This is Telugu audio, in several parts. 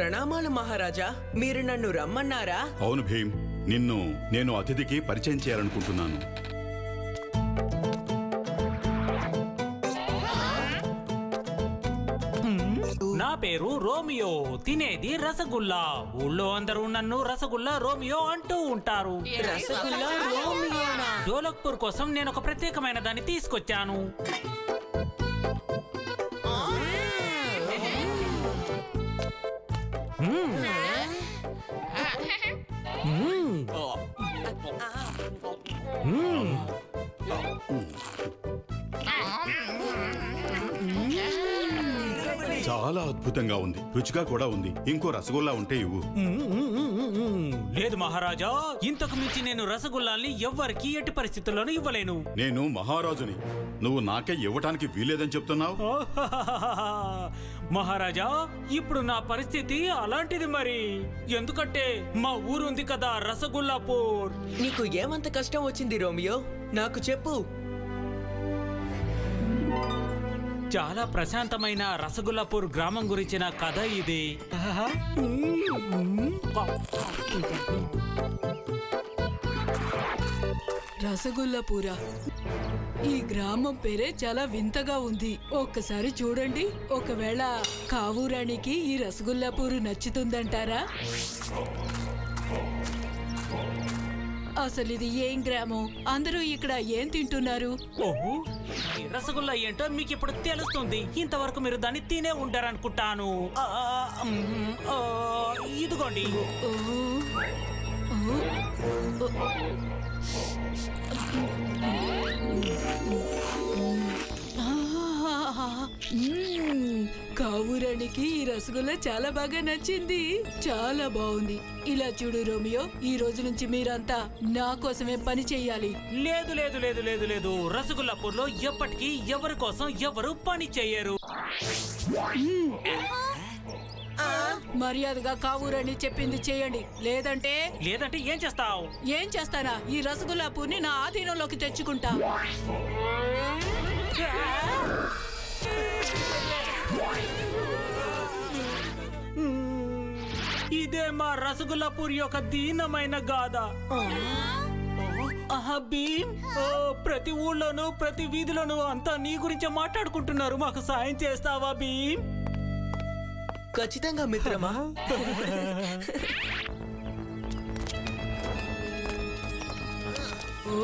ప్రణామాలు మహారాజా. మీరు నన్ను రమ్మన్నారా? అవును భీమ్, నిన్ను నేను అతిథికి పరిచయం చేయాలనుకుంటున్నాను. నా పేరు రోమియో, తినేది రసగుల్లా. ఊళ్ళో అందరూ నన్ను రసగుల్లా రోమియో అంటూ ఉంటారు. రసగుల్లా రోమియోనా? ధోలక్పూర్ కోసం నేను ఒక ప్రత్యేకమైన దాన్ని తీసుకొచ్చాను. చాలా అద్భుతంగా ఉంది, రుచిగా కూడా ఉంది. ఇంకో రసగుల్లా ఉంటే ఇవ్వు. లేదు మహారాజా, ఇంతకు మించి నేను రసగుల్లాల్ని ఎవ్వరికి ఎట్టి పరిస్థితుల్లోనూ ఇవ్వలేను. నేను మహారాజుని, నువ్వు నాకే ఇవ్వటానికి వీలేదని చెప్తున్నావు? మహారాజా, ఇప్పుడు నా పరిస్థితి అలాంటిది మరి. ఎందుకంటే మా ఊరుంది కదా రసగుల్లాపూర్. నీకు ఏమంత కష్టం వచ్చింది రోమియో? నాకు చెప్పు. చాలా ప్రశాంతమైన రసగుల్లాపూర్ గ్రామం గురించిన కథ ఇది. రసగుల్లాపూరా? ఈ గ్రామం పేరే చాలా వింతగా ఉంది. ఒక్కసారి చూడండి. ఒకవేళ కావూరానికి ఈ రసగుల్లాపూరు నచ్చుతుందంటారా? అసలు ఇది ఏం గ్రామం? అందరూ ఇక్కడ ఏం తింటున్నారు? ఓహో, ఈ రసగుల్లా ఏంటో మీకు ఇప్పుడు తెలుస్తుంది. ఇంతవరకు మీరు దాన్ని తినే ఉంటారనుకుంటాను. ఇదిగోండి. కావూరానికి ఈ రసగుల్లా చాలా బాగా నచ్చింది. చాలా బాగుంది. ఇలా చూడు రోమియో, ఈ రోజు నుంచి మీరంతా నా కోసమే పని చెయ్యాలి. లేదు లేదు లేదు లేదు లేదు, రసగుల్లాపూర్ లో ఎప్పటికీ ఎవరి కోసం ఎవరు పని చెయ్యరు. మర్యాదగా కావూరని చెప్పింది చేయండి, లేదంటే ఏం చేస్తావు? ఏం చేస్తానా? ఈ రసగుల్లాపూర్ని నా ఆధీనంలోకి తెచ్చుకుంటా. ఇదే మా రసగుల్లాపూర్ యొక్క దీనమైన గాథ. భీమ్, ప్రతి ఊళ్ళోనూ ప్రతి వీధిలోనూ అంతా నీ గురించే మాట్లాడుకుంటున్నారు. మాకు సాయం చేస్తావా భీమ్? ఖచ్చితంగా మిత్రమా. ఓ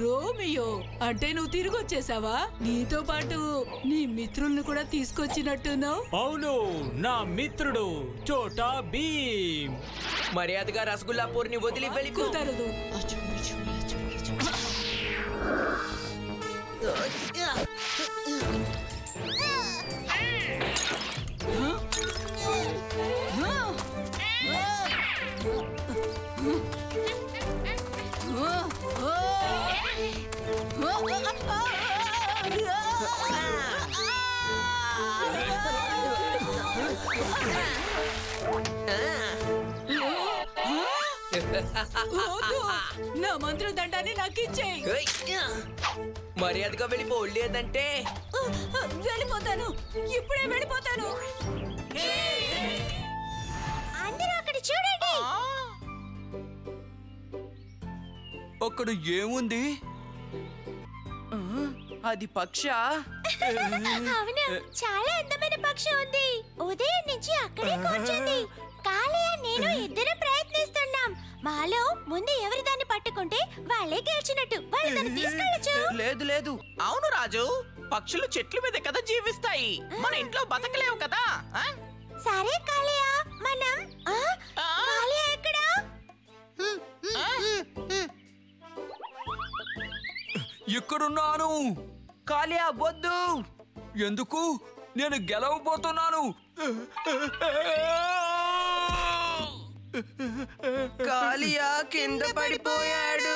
రోమియో, అంటే నువ్వు తిరిగి వచ్చేసావా? నీతో పాటు నీ మిత్రుల్ని కూడా తీసుకొచ్చినట్టున్నావు. అవును, నా మిత్రుడు చోటా భీమ్. మర్యాదగా రసగుల్లాపూర్ని వదిలి వెళ్ళి. కుదరదు. నా మంత్రదండాన్ని నాకు ఇచ్చేయి. మర్యాదగా వెళ్ళిపో, లేదంటే వెళ్ళిపోతాను. ఇప్పుడే వెళ్ళిపోతాను. అందరూ అక్కడ చూడండి. అక్కడ ఏముంది? అది పక్షా? అవును, చాలా అందమైన పక్షి ఉంది. ఉదయం నుంచి అక్కడే కూర్చుంది. కాళీయ నేను ఇద్దరు ప్రయత్నిస్తున్నాం. మాలో ముందు ఎవరి దాన్ని పట్టుకుంటే వాళ్ళే గెలిచినట్టు. వాళ్ళు దాన్ని తీసుకెళ్ళచ్చు. లేదు లేదు, అవును రాజు, పక్షులు చెట్ల మీద కదా జీవిస్తాయి. మన ఇంట్లో బతకలేవు కదా. సరే కాళీయ, మనం కాళీయ ఎక్కడా? ఇక్కడున్నాను. కాళీయా వద్దు. ఎందుకు? నేను గెలవబోతున్నాను. కాళీయా కింద పడిపోయాడు.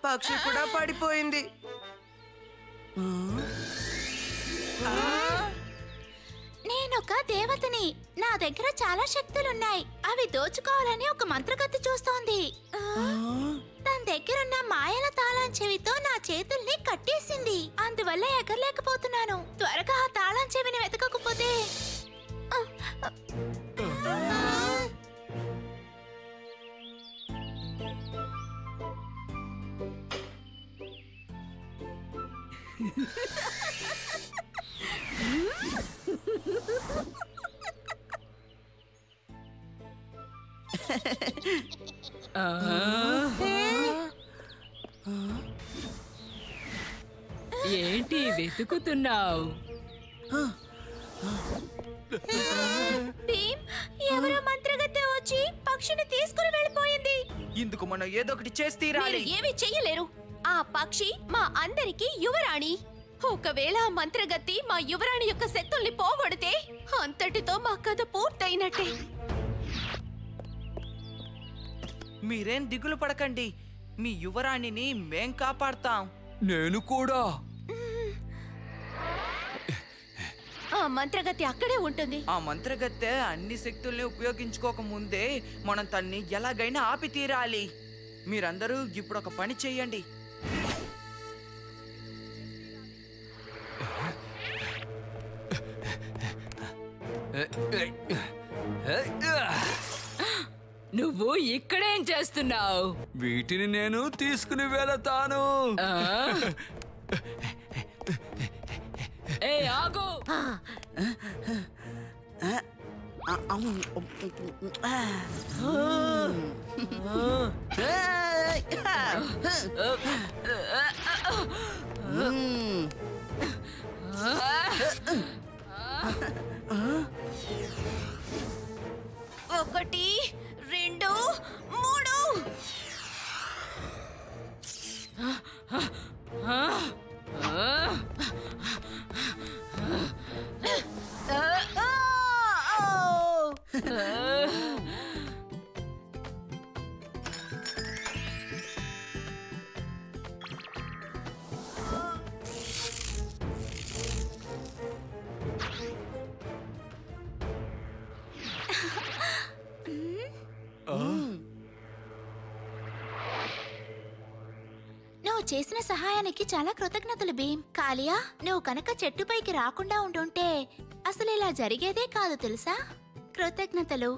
పక్షి కూడా పడిపోయింది. నేనొక దేవతని. నా దగ్గర చాలా శక్తులున్నాయి. అవి దోచుకోవాలని ఒక మంత్రగత్తె చూస్తోంది. తన దగ్గరున్న మాయల తాళం చెవితో నా చేతుల్ని కట్టేసింది. అందువల్ల ఎగరలేకపోతున్నాను. త్వరగా ఆ తాళం చెవిని వెతకకపోతే ఏంటి వెతుకుతున్నావు? భీమ్, ఎవరో మంత్రగత్తె వచ్చి పక్షిని తీసుకుని వెళ్ళిపోయింది. ఇందుకు మనం ఏదో ఒకటి చేసి తీరాలి. మీరు ఏమీ చెయ్యలేరు. ఆ పక్షి మా అందరికి యువరాణి. ఒకవేళ ఆ మంత్రగత్తి మా యువరాణి యొక్క శక్తుల్ని పోగొడితే అంతటితో మా కథ పూర్తయినట్టే. మీరేం దిగులు పడకండి, మీ యువరాణిని మేం కాపాడతాం. నేను కూడా. ఆ మంత్రగత్తి అక్కడే ఉంటుంది. ఆ మంత్రగత్తె అన్ని శక్తుల్ని ఉపయోగించుకోక ముందే మనం తన్ని ఎలాగైనా ఆపి తీరాలి. మీరందరూ ఇప్పుడు ఒక పని చెయ్యండి. నువ్వు ఇక్కడేం చేస్తున్నావు? వీటిని నేను తీసుకుని వెళతాను. ఏ ఆగు! ఒకటి, రెండు, మూడు. నువ్వు చేసిన సహాయానికి చాలా కృతజ్ఞతలు భీమ్. కాలియా, నువ్వు కనుక చెట్టుపైకి రాకుండా ఉండుంటే అసలు ఇలా జరిగేదే కాదు తెలుసా. కృతజ్ఞతలు.